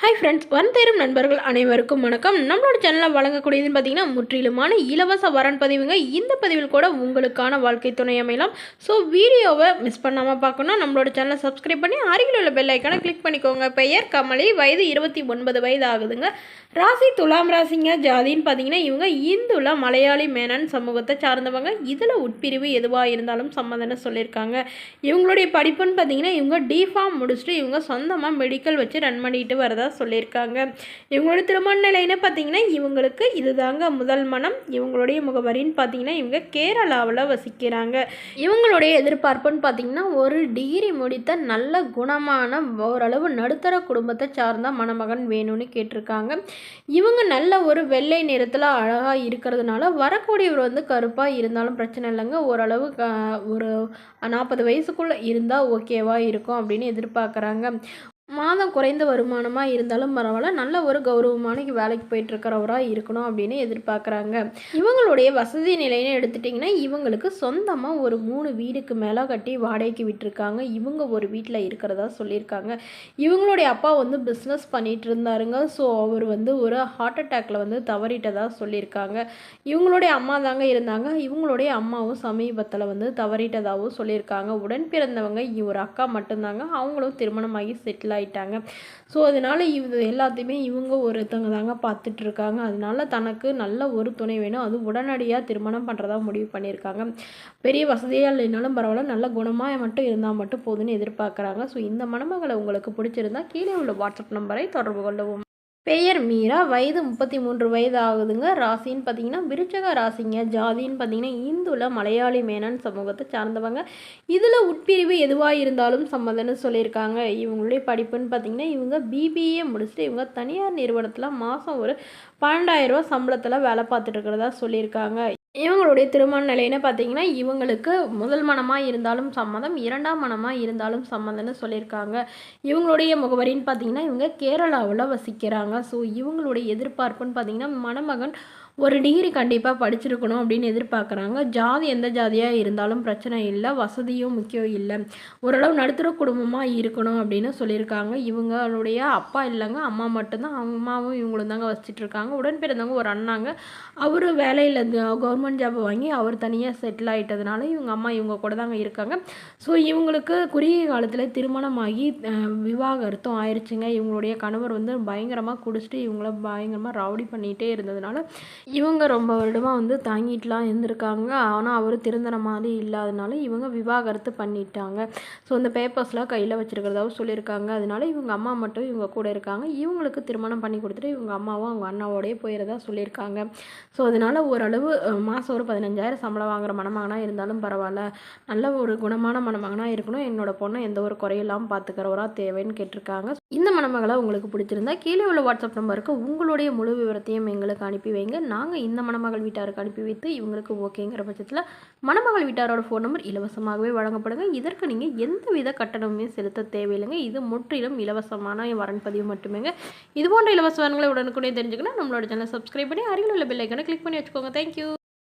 Hi friends, தேரும் நண்பர்கள் அனைவருக்கும் வணக்கம். நம்மளோட சேனலில் வழங்கக்கூடியதுன்னு பார்த்தீங்கன்னா முற்றிலுமான இலவச வரன் பதிவுங்க. இந்த பதிவில் கூட உங்களுக்கான வாழ்க்கை துணை அமையலாம். ஸோ வீடியோவை மிஸ் பண்ணாமல் பார்க்கணும், நம்மளோட சேனலை சப்ஸ்கிரைப் பண்ணி அருகில் உள்ள பெல் ஐக்கானை கிளிக் பண்ணிக்கோங்க. பெயர் கமலி, வயது 29 வயது ஆகுதுங்க. ராசி துலாம் ராசிங்க. ஜாதின்னு பார்த்தீங்கன்னா இவங்க இந்துல மலையாளி மேனன் சமூகத்தை சார்ந்தவங்க. இதில் உட்பிரிவு எதுவாக இருந்தாலும் சம்மதம்னு சொல்லியிருக்காங்க. இவங்களுடைய படிப்புன்னு பார்த்தீங்கன்னா இவங்க டிஃபார்ம் முடிச்சுட்டு இவங்க சொந்தமாக மெடிக்கல் வச்சு ரன் பண்ணிட்டு வரதா சொல்லியிருக்காங்க. இவங்களுடைய திருமண நிலைன்னு பார்த்தீங்கன்னா இவங்களுக்கு இதுதாங்க முதல் மனம். இவங்களுடைய முகவரின்னு பார்த்தீங்கன்னா இவங்க கேரளாவில் வசிக்கிறாங்க. இவங்களுடைய எதிர்பார்ப்புன்னு பார்த்தீங்கன்னா ஒரு டிகிரி முடித்த நல்ல குணமான ஓரளவு நடுத்தர குடும்பத்தை சார்ந்த மணமகன் வேணும்னு கேட்டிருக்காங்க. இவங்க நல்ல ஒரு வெள்ளை நிறத்தில் அழகாக இருக்கிறதுனால வரக்கூடியவர் வந்து கருப்பாக இருந்தாலும் பிரச்சனை இல்லைங்க. ஓரளவு ஒரு 40 வயசுக்குள்ளே இருந்தால் ஓகேவா இருக்கும் அப்படின்னு எதிர்பார்க்குறாங்க. மாதம் குறைந்த வருமானமாக இருந்தாலும் பரவாயில்ல, நல்ல ஒரு கௌரவமான வேலைக்கு போயிட்டுருக்கிறவராக இருக்கணும் அப்படின்னு எதிர்பார்க்குறாங்க. இவங்களுடைய வசதி நிலைன்னு எடுத்துட்டிங்கன்னா இவங்களுக்கு சொந்தமாக ஒரு 3 வீடுக்கு மேலே கட்டி வாடகைக்கு விட்டுருக்காங்க. இவங்க ஒரு வீட்டில் இருக்கிறதா சொல்லியிருக்காங்க. இவங்களுடைய அப்பா வந்து பிஸ்னஸ் பண்ணிகிட்டு இருந்தாருங்க. ஸோ அவர் வந்து ஒரு ஹார்ட் அட்டாக்ல வந்து தவறிட்டதாக சொல்லியிருக்காங்க. இவங்களுடைய அம்மா தாங்க இருந்தாங்க. இவங்களுடைய அம்மாவும் சமீபத்தில் வந்து தவறிட்டதாகவும் சொல்லியிருக்காங்க. உடன் பிறந்தவங்க ஒரு அக்கா மட்டும்தாங்க. அவங்களும் திருமணமாகி செட்டில் ஆயிட்டாங்க. ஸோ அதனால் இது எல்லாத்தையுமே இவங்க ஒருத்தவங்க தாங்க பார்த்துட்ருக்காங்க. அதனால தனக்கு நல்ல ஒரு துணை வேணும், அது உடனடியாக திருமணம் பண்ணுறதா முடிவு பண்ணியிருக்காங்க. பெரிய வசதியாக இல்லைனாலும் பரவாயில்ல, நல்ல குணமாக மட்டும் இருந்தால் மட்டும் போதுன்னு எதிர்பார்க்குறாங்க. ஸோ இந்த மணமகளை உங்களுக்கு பிடிச்சிருந்தா கீழே உள்ள வாட்ஸ்அப் நம்பரை தொடர்பு கொள்ளவும். பெயர் மீரா, வயது 33 வயது ஆகுதுங்க. ராசின்னு பார்த்தீங்கன்னா விருச்சக ராசிங்க. ஜாதின்னு பார்த்தீங்கன்னா இந்துல மலையாளி மேனன் சமூகத்தை சார்ந்தவங்க. இதில் உட்பிரிவு எதுவாக இருந்தாலும் சம்மதம்னு சொல்லியிருக்காங்க. இவங்களுடைய படிப்புன்னு பார்த்தீங்கன்னா இவங்க பிபிஏ முடிச்சுட்டு இவங்க தனியார் நிறுவனத்தில் மாதம் ஒரு 12,000 ரூபா சம்பளத்தில் வேலை பார்த்துட்டு இருக்கிறதா சொல்லியிருக்காங்க. இவங்களுடைய திருமண நிலைன்னு பார்த்தீங்கன்னா இவங்களுக்கு முதல் மனமாக இருந்தாலும் சம்மதம், 2ஆம் மனமாக இருந்தாலும் சம்மதம்னு சொல்லியிருக்காங்க. இவங்களுடைய முகவரின்னு பார்த்தீங்கன்னா இவங்க கேரளாவில் வசிக்கிறாங்க. ஸோ இவங்களுடைய எதிர்பார்ப்புன்னு பார்த்தீங்கன்னா மணமகன் ஒரு டிகிரி கண்டிப்பாக படிச்சிருக்கணும் அப்படின்னு எதிர்பார்க்குறாங்க. ஜாதி எந்த ஜாதியாக இருந்தாலும் பிரச்சனை இல்லை, வசதியும் முக்கியம் இல்லை, ஓரளவு நடுத்தர குடும்பமாக இருக்கணும் அப்படின்னு சொல்லியிருக்காங்க. இவங்களுடைய அப்பா இல்லைங்க, அம்மா மட்டும்தான். அம்மாவும் இவங்களும் தாங்க வசிச்சிட்ருக்காங்க. உடன் பிறந்தவங்க ஒரு அண்ணாங்க. அவர் வேலையில் கவர்மெண்ட் ஜாப் வாங்கி அவர் தனியாக செட்டில் ஆகிட்டதுனால இவங்க அம்மா இவங்க கூட தாங்க இருக்காங்க. ஸோ இவங்களுக்கு குறுகிய காலத்தில் திருமணமாகி விவாகரத்தும் ஆயிடுச்சுங்க. இவங்களுடைய கணவர் வந்து பயங்கரமாக குடிச்சிட்டு இவங்கள பயங்கரமாக ரவுடி பண்ணிகிட்டே இருந்ததுனால இவங்க ரொம்ப வருடமாக வந்து தாங்கிட்டுலாம் இருந்திருக்காங்க. ஆனால் அவர் திருந்தன மாதிரி இல்லாதனால இவங்க விவாகரத்து பண்ணிட்டாங்க. ஸோ இந்த பேப்பர்ஸ்லாம் கையில் வச்சுருக்கிறதாவும் சொல்லியிருக்காங்க. அதனால இவங்க அம்மா மட்டும் இவங்க கூட இருக்காங்க. இவங்களுக்கு திருமணம் பண்ணி கொடுத்துட்டு இவங்க அம்மாவும் அவங்க அண்ணாவோடய போயிடுறதா சொல்லியிருக்காங்க. ஸோ அதனால் ஓரளவு மாதம் ஒரு 15,000 சம்பளம் வாங்குகிற மணமகனாக இருந்தாலும் பரவாயில்ல, நல்ல ஒரு குணமான மணமகனாக இருக்கணும், என்னோடய பொண்ணை எந்த ஒரு குறையெல்லாம் பார்த்துக்கிறவராக தேவைன்னு கேட்டிருக்காங்க. இந்த மணமகளை உங்களுக்கு பிடிச்சிருந்தா கீழே உள்ள வாட்ஸ்அப் நம்பருக்கு உங்களுடைய முழு விவரத்தையும் எங்களுக்கு அனுப்பி வைங்க. நாங்கள் இந்த மணமகள் வீட்டாருக்கு அனுப்பி வைத்து இவங்களுக்கு ஓகேங்கிற பட்சத்தில் மணமகள் வீட்டாரோட ஃபோன் நம்பர் இலவசமாகவே வழங்கப்படுங்க. இதற்கு நீங்கள் எந்தவித கட்டணமுமே செலுத்த தேவையில்லைங்க. இது முற்றிலும் இலவசமான வரன் பதிவு மட்டுமேங்க. இது போன்ற இலவச வரன்களை உடனுக்குடனே தெரிஞ்சுக்கணும் நம்மளோட சேனலை சப்ஸ்கிரைப் பண்ணி அருகில் உள்ள பெல் ஐக்கானை கிளிக் பண்ணி வச்சுக்கோங்க. தேங்க்யூ.